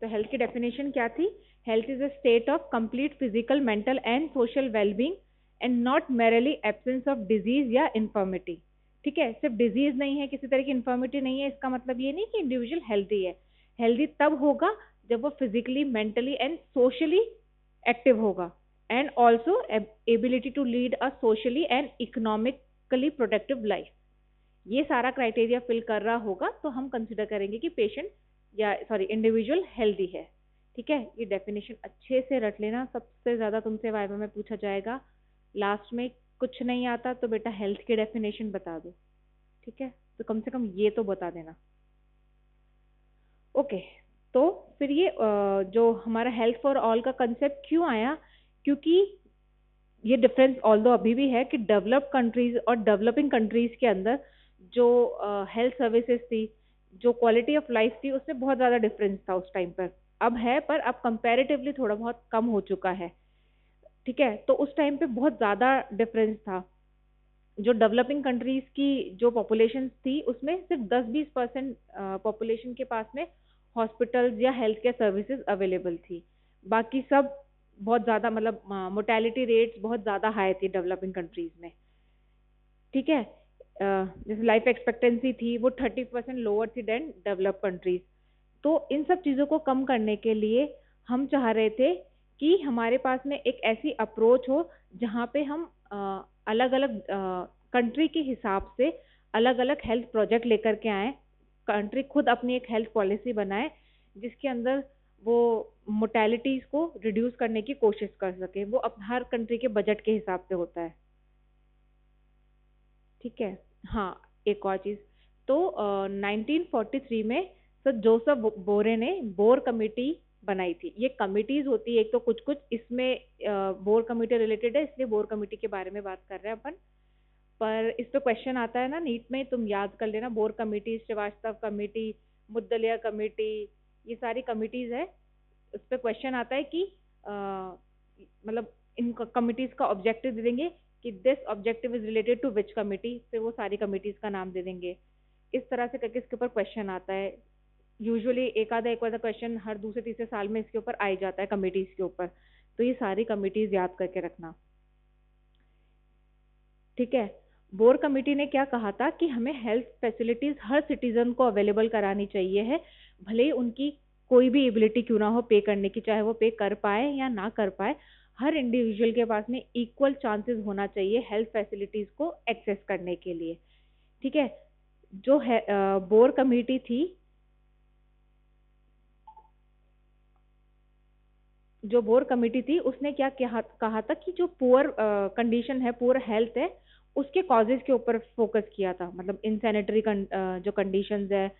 तो हेल्थ की डेफिनेशन क्या थी? Health is a state of complete physical, mental and social wellbeing and not merely absence of disease या infirmity. ठीक है, सिर्फ डिजीज नहीं है, किसी तरह की इन्फर्मिटी नहीं है, इसका मतलब ये नहीं कि इंडिविजुअल हेल्दी है। हेल्दी तब होगा जब वो physically, mentally and socially active होगा, and also ability to lead a socially and economically productive life. ये सारा क्राइटेरिया फिल कर रहा होगा तो हम कंसिडर करेंगे कि पेशेंट या इंडिविजुअल हेल्दी है। ठीक है, ये डेफिनेशन अच्छे से रट लेना, सबसे ज्यादा तुमसे वाइवा में पूछा जाएगा। लास्ट में कुछ नहीं आता तो बेटा हेल्थ की डेफिनेशन बता दो। ठीक है, तो कम से कम ये तो बता देना। ओके, तो फिर ये जो हमारा हेल्थ फॉर ऑल का कंसेप्ट क्यों आया? क्योंकि ये डिफरेंस ऑल्दो अभी भी है कि डेवलप्ड कंट्रीज और डेवलपिंग कंट्रीज के अंदर जो हेल्थ सर्विसेज थी, जो क्वालिटी ऑफ लाइफ थी, उसमें बहुत ज़्यादा डिफरेंस था उस टाइम पर। अब है, पर अब कंपैरेटिवली थोड़ा बहुत कम हो चुका है। ठीक है, तो उस टाइम पे बहुत ज़्यादा डिफरेंस था। जो डेवलपिंग कंट्रीज की जो पॉपुलेशन थी उसमें सिर्फ 10-20% पॉपुलेशन के पास में हॉस्पिटल्स या हेल्थ केयर सर्विसेज अवेलेबल थी। बाकी सब बहुत ज़्यादा, मतलब मोर्टेलिटी रेट्स बहुत ज़्यादा हाई थी डेवलपिंग कंट्रीज में। ठीक है, जैसे लाइफ एक्सपेक्टेंसी थी वो 30% लोअर थी देन डेवलप कंट्रीज। तो इन सब चीज़ों को कम करने के लिए हम चाह रहे थे कि हमारे पास में एक ऐसी अप्रोच हो जहाँ पे हम अलग अलग कंट्री के हिसाब से अलग अलग हेल्थ प्रोजेक्ट लेकर के आए। कंट्री खुद अपनी एक हेल्थ पॉलिसी बनाए जिसके अंदर वो मोर्टेलिटीज को रिड्यूस करने की कोशिश कर सके। वो अब हर कंट्री के बजट के हिसाब से होता है। ठीक है, हाँ, एक और चीज, तो 1943 में सर जोसेफ बोरे ने बोर कमेटी बनाई थी। ये कमिटीज होती है एक तो कुछ कुछ, इसमें बोर कमेटी रिलेटेड है इसलिए बोर कमेटी के बारे में बात कर रहे हैं अपन। पर इस पे क्वेश्चन आता है ना नीट में, तुम याद कर लेना, Bhore committee, Shrivastava committee, Mudaliar committee, ये सारी कमिटीज है। उस पे क्वेश्चन आता है कि मतलब इन कमिटीज का ऑब्जेक्टिव दे देंगे कि this objective is related to which committee, फिर वो सारी कमिटीज का नाम दे देंगे। इस तरह से करके इसके ऊपर क्वेश्चन आता है। यूजुअली एक आधा क्वेश्चन हर दूसरे तीसरे साल में इसके ऊपर आ ही जाता है कमिटीज के ऊपर। तो ये सारी कमिटीज याद करके रखना। ठीक है, बोर कमेटी ने क्या कहा था कि हमें हेल्थ फैसिलिटीज हर सिटीजन को अवेलेबल करानी चाहिए है, भले ही उनकी कोई भी एबिलिटी क्यों ना हो पे करने की, चाहे वो पे कर पाए या ना कर पाए, हर इंडिविजुअल के पास में इक्वल चांसेस होना चाहिए हेल्थ फैसिलिटीज को एक्सेस करने के लिए। ठीक है, जो है बोर कमेटी थी, जो बोर कमेटी थी उसने क्या कहा था कि जो पुअर कंडीशन है, पुअर हेल्थ है, उसके कॉजेज के ऊपर फोकस किया था। मतलब इनसैनिटरी जो कंडीशंस है,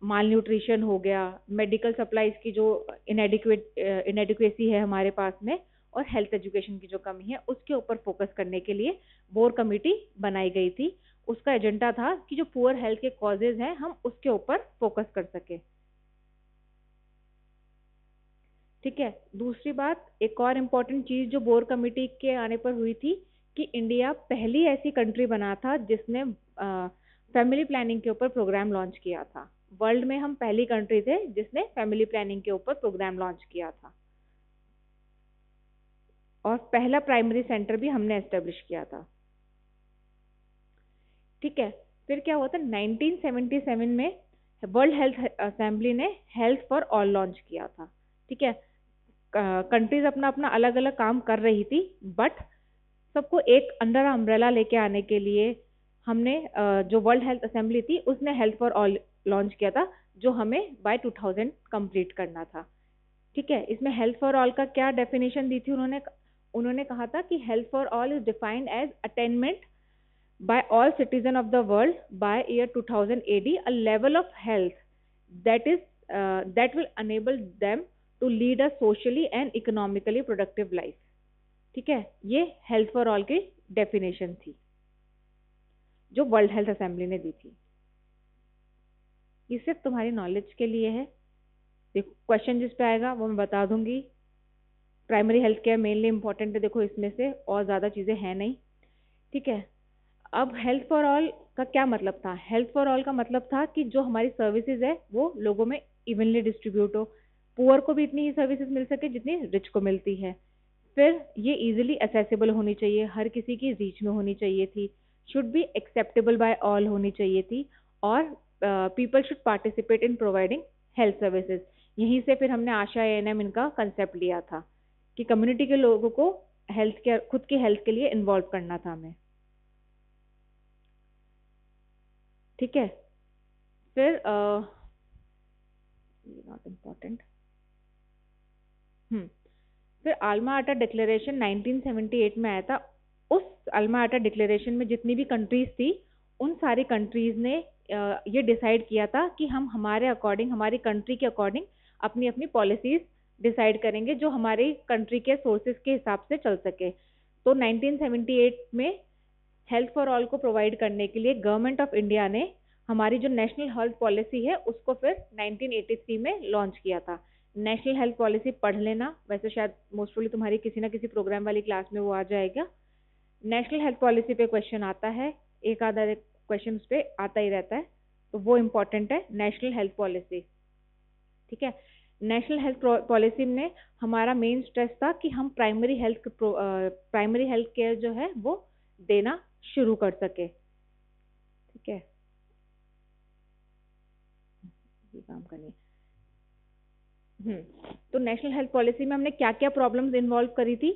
माल न्यूट्रिशन हो गया, मेडिकल सप्लाईज की जो इनएडिक्वेसी है हमारे पास में, और हेल्थ एजुकेशन की जो कमी है, उसके ऊपर फोकस करने के लिए बोर कमेटी बनाई गई थी। उसका एजेंडा था कि जो पुअर हेल्थ के कॉजेज हैं हम उसके ऊपर फोकस कर सके। ठीक है, दूसरी बात, एक और इम्पोर्टेंट चीज जो बोर कमेटी के आने पर हुई थी कि इंडिया पहली ऐसी कंट्री बना था जिसने फैमिली प्लानिंग के ऊपर प्रोग्राम लॉन्च किया था। वर्ल्ड में हम पहली कंट्री थे जिसने फैमिली प्लानिंग के ऊपर प्रोग्राम लॉन्च किया था, और पहला प्राइमरी सेंटर भी हमने एस्टेब्लिश किया था। ठीक है, फिर क्या हुआ था, 1977 में वर्ल्ड हेल्थ असेंबली ने हेल्थ फॉर ऑल लॉन्च किया था। ठीक है, कंट्रीज अपना अपना अलग अलग काम कर रही थी, बट सबको एक अंडर अम्ब्रेला लेके आने के लिए हमने जो वर्ल्ड हेल्थ असेंबली थी उसने हेल्थ फॉर ऑल लॉन्च किया था, जो हमें बाय 2000 कंप्लीट करना था। ठीक है, इसमें हेल्थ फॉर ऑल का क्या डेफिनेशन दी थी उन्होंने? उन्होंने कहा था कि health for all is defined as attainment by all citizens of the world by year 2000 AD a level of health that will enable them to lead a socially and economically productive life। ठीक है, ये health for all की definition थी जो world health assembly ने दी थी। ये सिर्फ तुम्हारी नॉलेज के लिए है। देखो क्वेश्चन जिस पे आएगा वो मैं बता दूंगी। Primary health care mainly important है, देखो इसमें से और ज्यादा चीजें हैं नहीं। ठीक है, अब हेल्थ फॉर ऑल का क्या मतलब था? हेल्थ फॉर ऑल का मतलब था कि जो हमारी सर्विसेज है वो लोगों में इवनली डिस्ट्रीब्यूट हो, पुअर को भी इतनी ही सर्विसेज मिल सके जितनी रिच को मिलती है। फिर ये इजीली एसेसिबल होनी चाहिए, हर किसी की रीच में होनी चाहिए थी, should be acceptable bye all होनी चाहिए थी, और people should participate in providing health services. यहीं से फिर हमने आशा एएनएम इनका कंसेप्ट लिया था कि कम्युनिटी के लोगों को हेल्थ केयर, खुद की हेल्थ के लिए इन्वॉल्व करना था हमें। ठीक है, फिर नॉट इम्पोर्टेंट। फिर अल्मा आटा डिक्लेरेशन 1978 में आया था। उस अल्मा आटा डिक्लेरेशन में जितनी भी कंट्रीज थी, उन सारी कंट्रीज ने ये डिसाइड किया था कि हम हमारे अकॉर्डिंग, हमारी कंट्री के अकॉर्डिंग अपनी अपनी पॉलिसीज डिसाइड करेंगे जो हमारी कंट्री के सोर्सेज के हिसाब से चल सके। तो 1978 में हेल्थ फॉर ऑल को प्रोवाइड करने के लिए गवर्नमेंट ऑफ इंडिया ने हमारी जो नेशनल हेल्थ पॉलिसी है उसको फिर 1983 में लॉन्च किया था। नेशनल हेल्थ पॉलिसी पढ़ लेना, वैसे शायद मोस्टली तुम्हारी किसी ना किसी प्रोग्राम वाली क्लास में वो आ जाएगा। नेशनल हेल्थ पॉलिसी पे क्वेश्चन आता है, एक आधा क्वेश्चन उस पे आता ही रहता है, तो वो इम्पोर्टेंट है नेशनल हेल्थ पॉलिसी। ठीक है, नेशनल हेल्थ पॉलिसी में हमारा मेन स्ट्रेस था कि हम प्राइमरी हेल्थ केयर जो है वो देना शुरू कर सके। ठीक है, ये काम करनी। तो नेशनल हेल्थ पॉलिसी में हमने क्या क्या प्रॉब्लम्स इन्वॉल्व करी थी?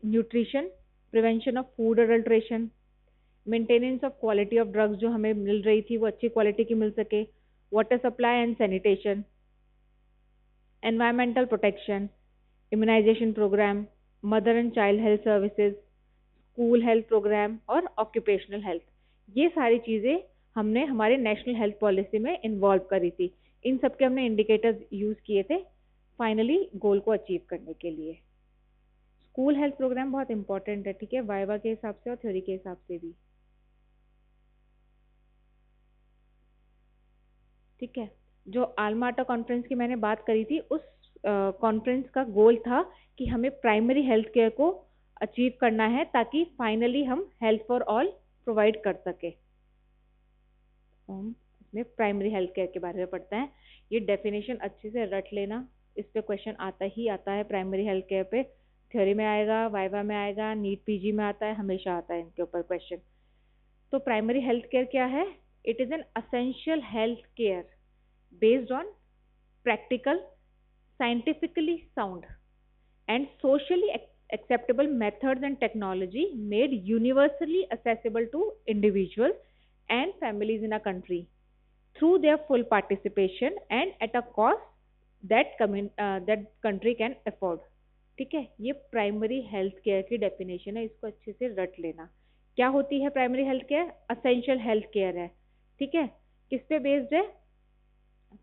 Nutrition, prevention of food adulteration, maintenance of quality of drugs जो हमें मिल रही थी वो अच्छी क्वालिटी की मिल सके, water supply and sanitation, environmental protection, immunisation programme, mother and child health services, school health programme और ऑक्यूपेशनल हेल्थ। ये सारी चीज़ें हमने हमारे नेशनल हेल्थ पॉलिसी में इन्वॉल्व करी थी। इन सब के हमने इंडिकेटर्स यूज़ किए थे फाइनली गोल को अचीव करने के लिए। स्कूल हेल्थ प्रोग्राम बहुत इंपॉर्टेंट है, ठीक है, वाइवा के हिसाब से और थ्योरी के हिसाब से भी। ठीक है, जो अल्मा आटा कॉन्फ्रेंस की मैंने बात करी थी, उस कॉन्फ्रेंस का गोल था कि हमें प्राइमरी हेल्थ केयर को अचीव करना है ताकि फाइनली हम हेल्थ फॉर ऑल प्रोवाइड कर सके। हम इसमें प्राइमरी हेल्थ केयर के बारे में पढ़ते हैं। ये डेफिनेशन अच्छे से रट लेना, इस पे क्वेश्चन आता ही आता है। प्राइमरी हेल्थ केयर पे थ्योरी में आएगा, वाइवा में आएगा, नीट पीजी में आता है, हमेशा आता है इनके ऊपर क्वेश्चन। तो प्राइमरी हेल्थ केयर क्या है? It is an essential health care based on practical, scientifically sound and socially acceptable methods and technology made universally accessible to individuals and families in a country through their full participation and at a cost that that country can afford। ठीक है, ये primary health care की definition है, इसको अच्छे से रट लेना। क्या होती है primary health care? Essential health care है। ठीक है, किस पे बेस्ड है?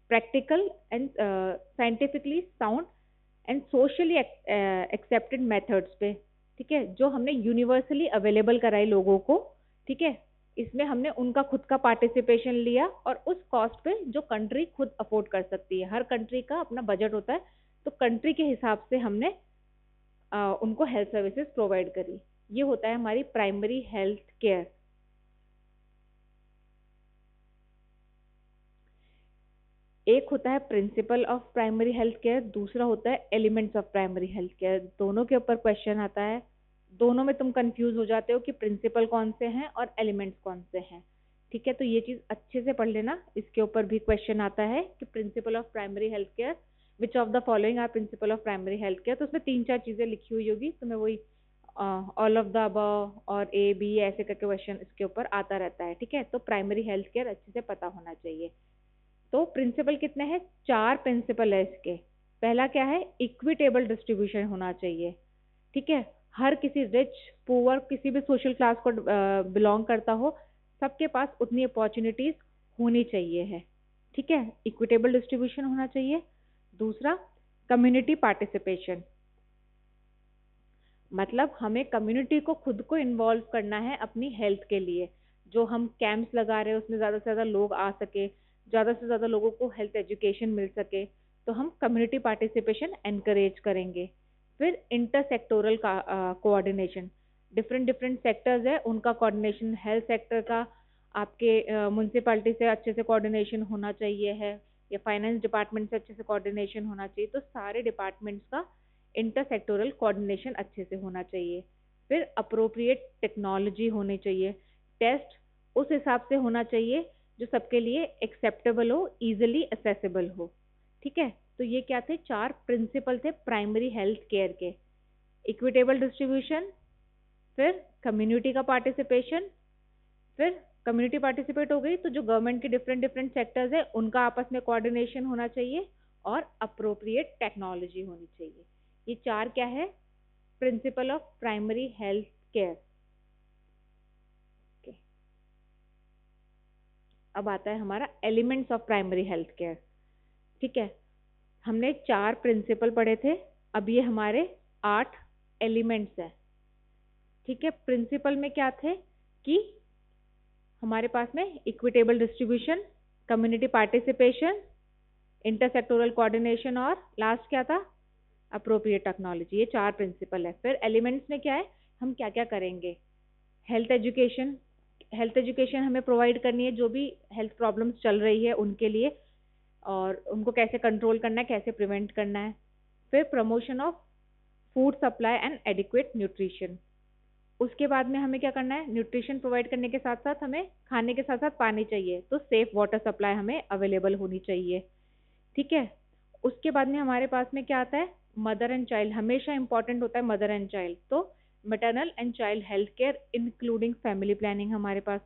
Practical and scientifically sound and socially accepted methods पे। ठीक है, जो हमने यूनिवर्सली अवेलेबल कराई लोगों को। ठीक है, इसमें हमने उनका खुद का पार्टिसिपेशन लिया और उस कॉस्ट पे जो कंट्री खुद अफोर्ड कर सकती है। हर कंट्री का अपना बजट होता है, तो कंट्री के हिसाब से हमने उनको हेल्थ सर्विसेज प्रोवाइड करी। ये होता है हमारी प्राइमरी हेल्थ केयर। एक होता है principal of primary health care, दूसरा होता है elements of primary health care. दोनों के ऊपर क्वेश्चन आता है, दोनों में तुम कंफ्यूज हो जाते हो कि प्रिंसिपल कौन से हैं और एलिमेंट्स कौन से हैं। ठीक है, तो ये चीज अच्छे से पढ़ लेना, इसके ऊपर भी क्वेश्चन आता है कि principle of primary health care, which of the following are principle of primary health care. तो उसमें 3-4 चीजें लिखी हुई होगी, तुम्हें वही ऑल ऑफ द अबव और ए बी ऐसे करके क्वेश्चन इसके ऊपर आता रहता है। ठीक है, तो प्राइमरी हेल्थ केयर अच्छे से पता होना चाहिए। तो प्रिंसिपल कितने हैं? 4 प्रिंसिपल है इसके। पहला क्या है? इक्विटेबल डिस्ट्रीब्यूशन होना चाहिए। ठीक है, हर किसी रिच पुअर किसी भी सोशल क्लास को बिलोंग करता हो, सबके पास उतनी अपॉर्चुनिटीज होनी चाहिए है। ठीक है, इक्विटेबल डिस्ट्रीब्यूशन होना चाहिए। दूसरा, कम्युनिटी पार्टिसिपेशन, मतलब हमें कम्युनिटी को खुद को इन्वॉल्व करना है अपनी हेल्थ के लिए। जो हम कैंप्स लगा रहे हैं उसमें ज़्यादा से ज़्यादा लोग आ सके, ज़्यादा से ज़्यादा लोगों को हेल्थ एजुकेशन मिल सके, तो हम कम्युनिटी पार्टिसिपेशन एनकरेज करेंगे। फिर इंटरसेक्टोरल का कोऑर्डिनेशन, डिफरेंट डिफरेंट सेक्टर्स है उनका कोऑर्डिनेशन। हेल्थ सेक्टर का आपके म्यूनसिपैलिटी से अच्छे से कोऑर्डिनेशन होना चाहिए है, या फाइनेंस डिपार्टमेंट से अच्छे से कोऑर्डिनेशन होना चाहिए। तो सारे डिपार्टमेंट्स का इंटरसेक्टोरल कोऑर्डिनेशन अच्छे से होना चाहिए। फिर अप्रोप्रिएट टेक्नोलॉजी होनी चाहिए, टेस्ट उस हिसाब से होना चाहिए जो सबके लिए एक्सेप्टेबल हो, इजिली एक्सेसिबल हो। ठीक है, तो ये क्या थे, 4 प्रिंसिपल थे प्राइमरी हेल्थ केयर के। इक्विटेबल डिस्ट्रीब्यूशन, फिर कम्युनिटी का पार्टिसिपेशन, फिर कम्युनिटी पार्टिसिपेट हो गई तो जो गवर्नमेंट के डिफरेंट डिफरेंट सेक्टर्स है उनका आपस में कोऑर्डिनेशन होना चाहिए, और अप्रोप्रिएट टेक्नोलॉजी होनी चाहिए। ये 4 क्या है, principal of primary health care. अब आता है हमारा elements of primary health care. ठीक है, हमने 4 प्रिंसिपल पढ़े थे, अब ये हमारे 8 एलिमेंट्स है। ठीक है, प्रिंसिपल में क्या थे कि हमारे पास में equitable distribution, community participation, intersectoral coordination, और लास्ट क्या था, अप्रोप्रिएट टेक्नोलॉजी। ये 4 प्रिंसिपल है। फिर एलिमेंट्स में क्या है, हम क्या क्या करेंगे, हेल्थ एजुकेशन, हेल्थ एजुकेशन हमें प्रोवाइड करनी है जो भी हेल्थ प्रॉब्लम्स चल रही है उनके लिए, और उनको कैसे कंट्रोल करना है, कैसे प्रिवेंट करना है। फिर promotion of food supply and adequate nutrition. उसके बाद में हमें क्या करना है, न्यूट्रिशन प्रोवाइड करने के साथ साथ हमें खाने के साथ साथ पानी चाहिए, तो सेफ वाटर सप्लाई हमें अवेलेबल होनी चाहिए। ठीक है, उसके बाद में हमारे पास में क्या आता है, मदर एंड चाइल्ड, हमेशा इंपॉर्टेंट होता है मदर एंड चाइल्ड, तो maternal and child health care including family planning हमारे पास।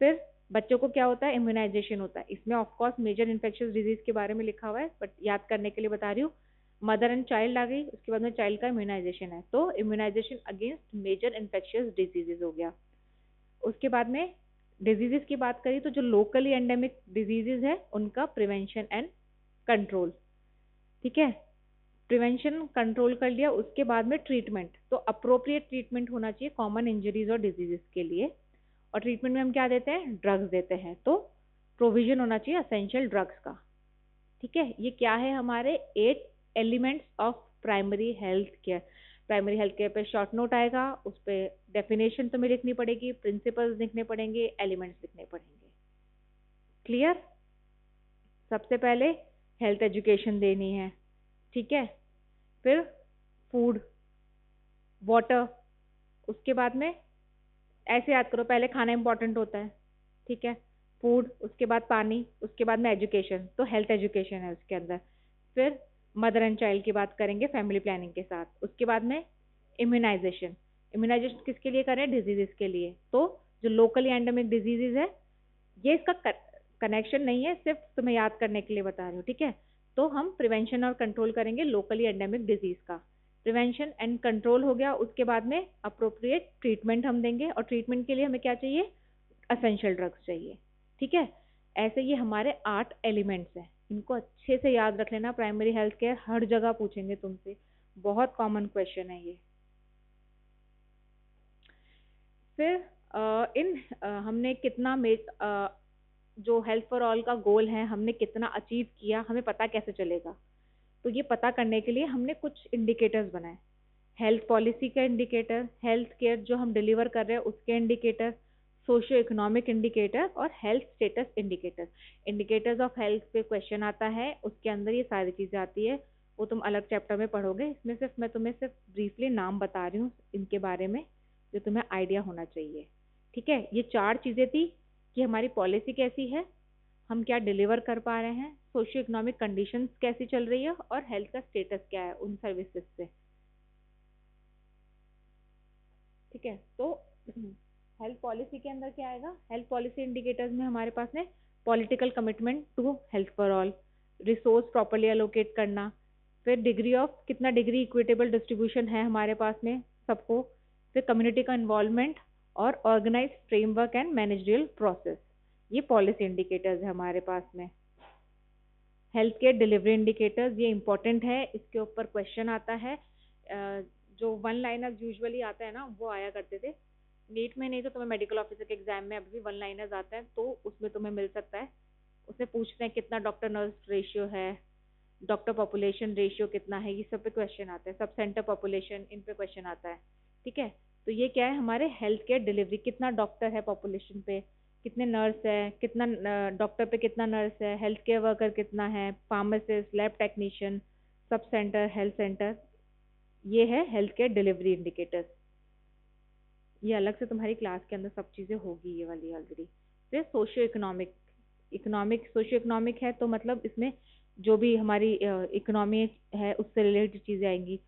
फिर बच्चों को क्या होता है, इम्यूनाइजेशन होता है। इसमें ऑफकोर्स मेजर इन्फेक्शियस डिजीज के बारे में लिखा हुआ है, बट याद करने के लिए बता रही हूँ। मदर एंड चाइल्ड आ गई, उसके बाद में चाइल्ड का इम्यूनाइजेशन है, तो immunisation against major infectious diseases हो गया। उसके बाद में डिजीजेस की बात करी तो जो लोकली एंडेमिक डिजीजेज है उनका प्रिवेंशन एंड कंट्रोल। ठीक है, प्रिवेंशन कंट्रोल कर लिया, उसके बाद में ट्रीटमेंट, तो अप्रोप्रिएट ट्रीटमेंट होना चाहिए कॉमन इंजरीज और डिजीजेस के लिए। और ट्रीटमेंट में हम क्या देते हैं, ड्रग्स देते हैं, तो प्रोविजन होना चाहिए असेंशियल ड्रग्स का। ठीक है, ये क्या है, हमारे 8 elements of primary health care. Primary health care पे शॉर्ट नोट आएगा, उस पर डेफिनेशन तुम्हें लिखनी पड़ेगी, प्रिंसिपल्स लिखने पड़ेंगे, एलिमेंट्स लिखने पड़ेंगे। क्लियर? सबसे पहले हेल्थ एजुकेशन देनी है। ठीक है, फिर फूड, वाटर, उसके बाद में ऐसे याद करो, पहले खाना इंपॉर्टेंट होता है, ठीक है, फूड, उसके बाद पानी, उसके बाद में एजुकेशन, तो हेल्थ एजुकेशन है उसके अंदर। फिर मदर एंड चाइल्ड की बात करेंगे फैमिली प्लानिंग के साथ, उसके बाद में इम्यूनाइजेशन। इम्यूनाइजेशन किसके लिए करें, डिजीजेस के लिए, तो जो लोकली एंडेमिक डिजीजेज है, ये इसका कनेक्शन नहीं है, सिर्फ तुम्हें याद करने के लिए बता रही हूँ। ठीक है, तो हम प्रिवेंशन और कंट्रोल करेंगे लोकली एंडेमिक डिजीज का। प्रिवेंशन एंड कंट्रोल हो गया, उसके बाद में अप्रोप्रिएट ट्रीटमेंट हम देंगे, और ट्रीटमेंट के लिए हमें क्या चाहिए, असेंशियल ड्रग्स चाहिए। ठीक है, ऐसे ये हमारे 8 एलिमेंट्स हैं, इनको अच्छे से याद रख लेना, प्राइमरी हेल्थ केयर हर जगह पूछेंगे तुमसे, बहुत कॉमन क्वेश्चन है ये। फिर हमने कितना जो हेल्थ फॉर ऑल का गोल है हमने कितना अचीव किया, हमें पता कैसे चलेगा, तो ये पता करने के लिए हमने कुछ इंडिकेटर्स बनाए। हेल्थ पॉलिसी का इंडिकेटर, हेल्थ केयर जो हम डिलीवर कर रहे हैं उसके इंडिकेटर, सोशियो इकोनॉमिक इंडिकेटर, और health status indicator. Indicators of health पे क्वेश्चन आता है, उसके अंदर ये सारी चीज़ें आती है, वो तुम अलग चैप्टर में पढ़ोगे। इसमें सिर्फ मैं तुम्हें सिर्फ ब्रीफली नाम बता रही हूँ इनके बारे में, जो तुम्हें आइडिया होना चाहिए। ठीक है, ये 4 चीज़ें थी कि हमारी पॉलिसी कैसी है, हम क्या डिलीवर कर पा रहे हैं, सोशियो इकोनॉमिक कंडीशंस कैसी चल रही है, और हेल्थ का स्टेटस क्या है उन सर्विसेज से। ठीक है, तो हेल्थ पॉलिसी के अंदर क्या आएगा, हेल्थ पॉलिसी इंडिकेटर्स में हमारे पास में political commitment to health for all, resource properly allocate करना, फिर डिग्री ऑफ, कितना डिग्री इक्विटेबल डिस्ट्रीब्यूशन है हमारे पास में सबको, फिर कम्युनिटी का इन्वॉल्वमेंट, और organise framework and managerial process. ये पॉलिसी इंडिकेटर्स है हमारे पास में। हेल्थ केयर डिलीवरी इंडिकेटर्स, ये इंपॉर्टेंट है, इसके ऊपर क्वेश्चन आता है। जो 1 लाइनर्स यूजुअली आता है ना, वो आया करते थे नीट में, नहीं तो तुम्हें मेडिकल ऑफिसर के एग्जाम में अभी भी 1 लाइनर्स आता है, तो उसमें तुम्हें मिल सकता है। उसमें पूछते हैं कितना डॉक्टर नर्स रेशियो है, डॉक्टर पॉपुलेशन रेशियो कितना है, ये सब पे क्वेश्चन आता है, सब सेंटर पॉपुलेशन, इन पे क्वेश्चन आता है। ठीक है, तो ये क्या है, हमारे हेल्थ केयर डिलीवरी, कितना डॉक्टर है पॉपुलेशन पे, कितने नर्स है, कितना डॉक्टर पे कितना नर्स है, हेल्थ केयर वर्कर कितना है, pharmacist, lab technician, sub centre, health centre, ये है हेल्थ केयर डिलीवरी इंडिकेटर्स। ये अलग से तुम्हारी क्लास के अंदर सब चीज़ें होगी ये वाली ऑलरेडी। फिर सोशियो इकोनॉमिक, सोशियो इकोनॉमिक है तो मतलब इसमें जो भी हमारी इकोनॉमी है उससे रिलेटेड चीज़ें आएंगी।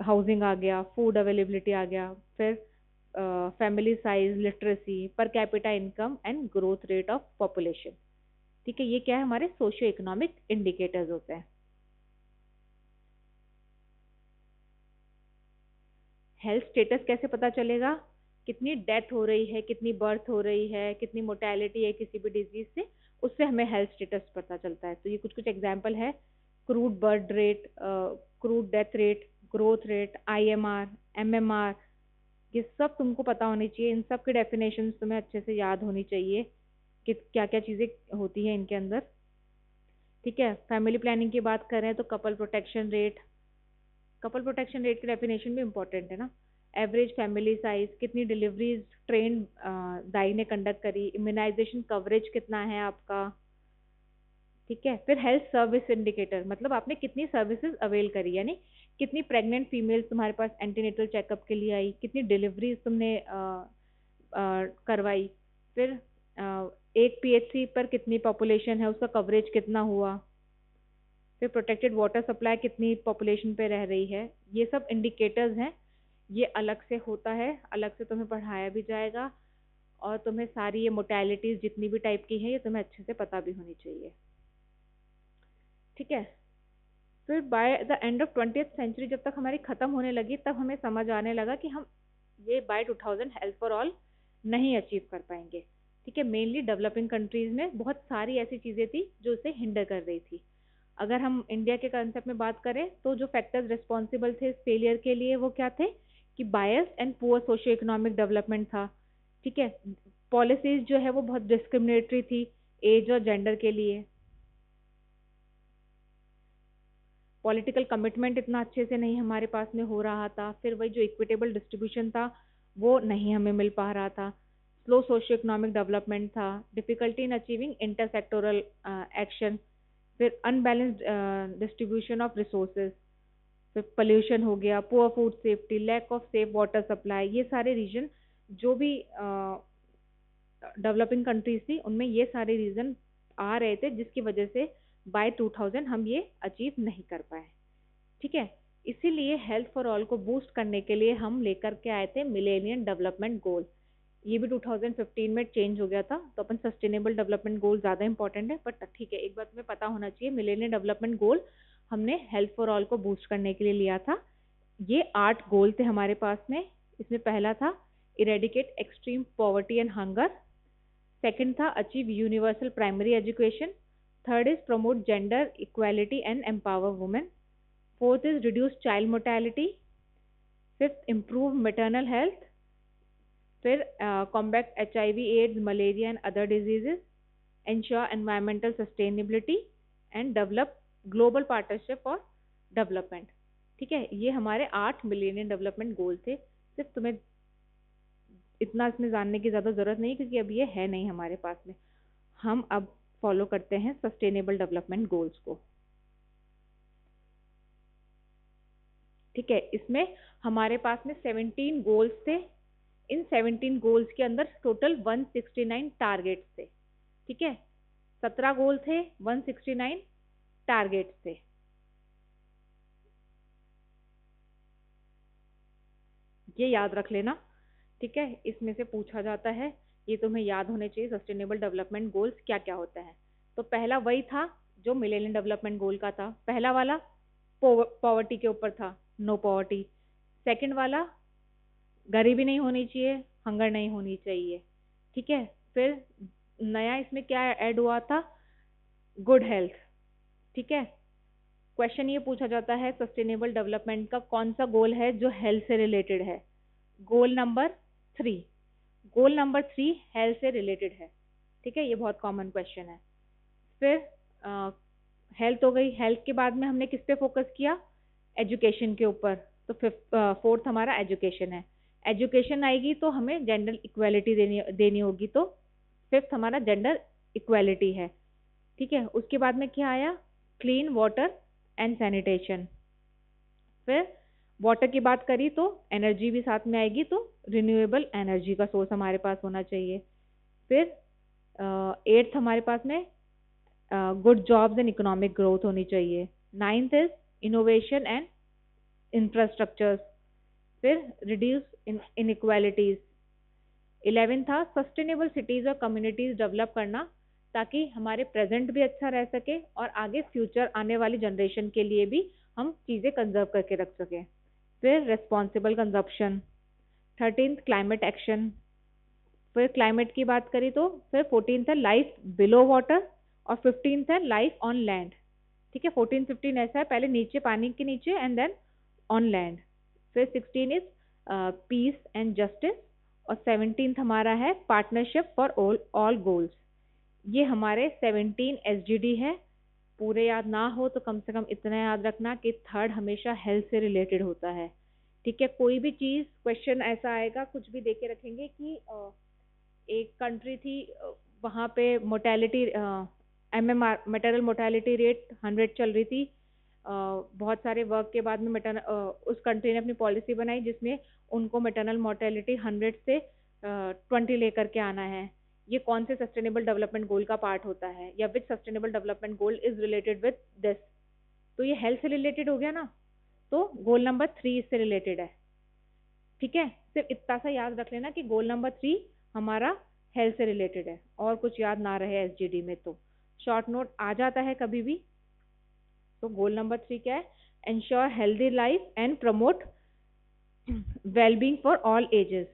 हाउसिंग आ गया, फूड अवेलेबिलिटी आ गया, फिर family size, literacy, per capita income and growth rate of population. ठीक है, ये क्या है, हमारे सोशियो इकोनॉमिक इंडिकेटर्स होते हैं। हेल्थ स्टेटस कैसे पता चलेगा, कितनी डेथ हो रही है, कितनी बर्थ हो रही है, कितनी मोर्टेलिटी है किसी भी डिजीज से, उससे हमें हेल्थ स्टेटस पता चलता है। तो ये कुछ कुछ एग्जांपल है, crude birth rate, crude death rate, growth rate, IMR, MMR, ये सब तुमको पता होनी चाहिए। इन सब की डेफिनेशन तुम्हें अच्छे से याद होनी चाहिए कि क्या क्या चीज़ें होती हैं इनके अंदर। ठीक है, फैमिली प्लानिंग की बात करें तो couple protection rate, couple protection rate की डेफिनेशन भी इंपॉर्टेंट है ना। एवरेज फैमिली साइज, कितनी डिलीवरीज ट्रेन दाई ने कंडक्ट करी, इम्यूनाइजेशन कवरेज कितना है आपका। ठीक है, फिर हेल्थ सर्विस इंडिकेटर, मतलब आपने कितनी सर्विसेज अवेल करी, यानी कितनी प्रेग्नेंट फीमेल्स तुम्हारे पास एंटीनेटल चेकअप के लिए आई, कितनी डिलीवरीज तुमने करवाई, फिर एक PHC पर कितनी पॉपुलेशन है, उसका कवरेज कितना हुआ, फिर प्रोटेक्टेड वाटर सप्लाई कितनी पॉपुलेशन पे रह रही है। ये सब इंडिकेटर्स हैं, ये अलग से होता है, अलग से तुम्हें पढ़ाया भी जाएगा, और तुम्हें सारी ये मोर्टेलिटीज जितनी भी टाइप की है ये तुम्हें अच्छे से पता भी होनी चाहिए। ठीक है, फिर by the end of 20th century जब तक हमारी खत्म होने लगी तब हमें समझ आने लगा कि हम ये बाय 2000 हेल्थ फॉर ऑल नहीं अचीव कर पाएंगे। ठीक है, मेनली डेवलपिंग कंट्रीज में बहुत सारी ऐसी चीजें थी जो उसे हिंडर कर रही थी। अगर हम इंडिया के कंसेप्ट में बात करें तो जो फैक्टर्स रिस्पॉन्सिबल थे इस फेलियर के लिए वो क्या थे, कि bias and poor socio economic development था। ठीक है, पॉलिसीज जो है वो बहुत डिस्क्रिमिनेटरी थी एज और जेंडर के लिए, पॉलिटिकल कमिटमेंट इतना अच्छे से नहीं हमारे पास में हो रहा था, फिर वही जो इक्विटेबल डिस्ट्रीब्यूशन था वो नहीं हमें मिल पा रहा था, स्लो सोशियो इकोनॉमिक डेवलपमेंट था, difficulty in achieving intersectoral action, फिर अनबैलेंस्ड डिस्ट्रीब्यूशन ऑफ रिसोर्सेज, फिर पोल्यूशन हो गया, poor food safety, lack of safe water supply. ये सारे रीजन जो भी डेवलपिंग कंट्रीज थी उनमें ये सारे रीजन आ रहे थे जिसकी वजह से बाय 2000 हम ये अचीव नहीं कर पाए। ठीक है, इसीलिए हेल्थ फॉर ऑल को बूस्ट करने के लिए हम लेकर के आए थे मिलेनियम डेवलपमेंट गोल। ये भी 2015 में चेंज हो गया था, तो अपन सस्टेनेबल डेवलपमेंट गोल ज़्यादा इंपॉर्टेंट है, बट ठीक है, एक बात तुम्हें पता होना चाहिए, मिलेनियम डेवलपमेंट गोल हमने हेल्थ फॉर ऑल को बूस्ट करने के लिए लिया था। ये 8 गोल थे हमारे पास में। इसमें पहला था eradicate extreme poverty and hunger, second था achieve universal primary education, third is promote gender equality and empower women, fourth is reduce child mortality, fifth improve maternal health, फिर combat HIV, AIDS, malaria and other diseases, ensure environmental sustainability and develop global partnership for development। ठीक है, ये हमारे 8 millennium development goal थे। सिर्फ तुम्हें इतना इसमें जानने की ज़्यादा ज़रूरत नहीं क्योंकि अब ये है नहीं हमारे पास में। हम अब फॉलो करते हैं सस्टेनेबल डेवलपमेंट गोल्स को। ठीक है, इसमें हमारे पास में 17 गोल्स थे। इन 17 गोल्स के अंदर टोटल 169 टारगेट्स थे। ठीक है, 17 गोल थे, 169 टारगेट्स थे। ये याद रख लेना। ठीक है, इसमें से पूछा जाता है, ये तुम्हें याद होने चाहिए सस्टेनेबल डेवलपमेंट गोल्स क्या क्या होता है। तो पहला वही था जो मिलेनियम डेवलपमेंट गोल का था, पहला वाला पॉवर्टी के ऊपर था, नो पॉवर्टी। सेकंड वाला गरीबी नहीं होनी चाहिए, हंगर नहीं होनी चाहिए। ठीक है, फिर नया इसमें क्या ऐड हुआ था, गुड हेल्थ। ठीक है, क्वेश्चन ये पूछा जाता है सस्टेनेबल डेवलपमेंट का कौन सा गोल है जो हेल्थ से रिलेटेड है। Goal number 3, goal number 3 health से रिलेटेड है। ठीक है, ये बहुत कॉमन क्वेश्चन है। फिर हेल्थ हो गई, हेल्थ के बाद में हमने किस पे फोकस किया, एजुकेशन के ऊपर। तो फोर्थ हमारा एजुकेशन है। एजुकेशन आएगी तो हमें जेंडर इक्वालिटी देनी होगी, तो 5th हमारा जेंडर इक्वालिटी है, ठीक है। उसके बाद में क्या आया, क्लीन वाटर एंड सैनिटेशन। फिर वाटर की बात करी तो एनर्जी भी साथ में आएगी, तो रिन्यूएबल एनर्जी का सोर्स हमारे पास होना चाहिए। फिर 8th हमारे पास में good jobs and economic growth होनी चाहिए। 9th is innovation and infrastructures. फिर रिड्यूस इनइक्वालिटीज। 11 था सस्टेनेबल सिटीज और कम्युनिटीज डेवलप करना, ताकि हमारे प्रेजेंट भी अच्छा रह सके और आगे फ्यूचर आने वाली जनरेशन के लिए भी हम चीज़ें कंजर्व करके रख सकें। फिर responsible consumption. 13th climate action. फिर क्लाइमेट की बात करी तो फिर 14th है लाइफ बिलो वाटर और 15th है लाइफ ऑन लैंड, ठीक है। 14 15 ऐसा है, पहले नीचे पानी के नीचे एंड देन ऑन लैंड। फिर 16 इज पीस एंड जस्टिस और 17th हमारा है पार्टनरशिप फॉर ऑल गोल्स। ये हमारे 17 SDG है। पूरे याद ना हो तो कम से कम इतना याद रखना कि 3rd हमेशा हेल्थ से रिलेटेड होता है, ठीक है। कोई भी चीज क्वेश्चन ऐसा आएगा, कुछ भी देके रखेंगे कि एक कंट्री थी, वहाँ पे mortality MMR maternal mortality rate 100 चल रही थी। बहुत सारे वर्क के बाद में उस कंट्री ने अपनी पॉलिसी बनाई जिसमें उनको मैटरनल मोर्टेलिटी 100 से 20 लेकर के आना है। ये कौन से सस्टेनेबल डेवलपमेंट गोल का पार्ट होता है, या which sustainable development goal is related with this. तो ये हेल्थ से रिलेटेड हो गया ना, तो गोल नंबर 3 इससे रिलेटेड है, ठीक है। सिर्फ इतना सा याद रख लेना कि गोल नंबर 3 हमारा हेल्थ से रिलेटेड है, और कुछ याद ना रहे SGD में तो शॉर्ट नोट आ जाता है कभी भी। तो गोल नंबर 3 क्या है, ensure healthy life and promote wellbeing for all ages.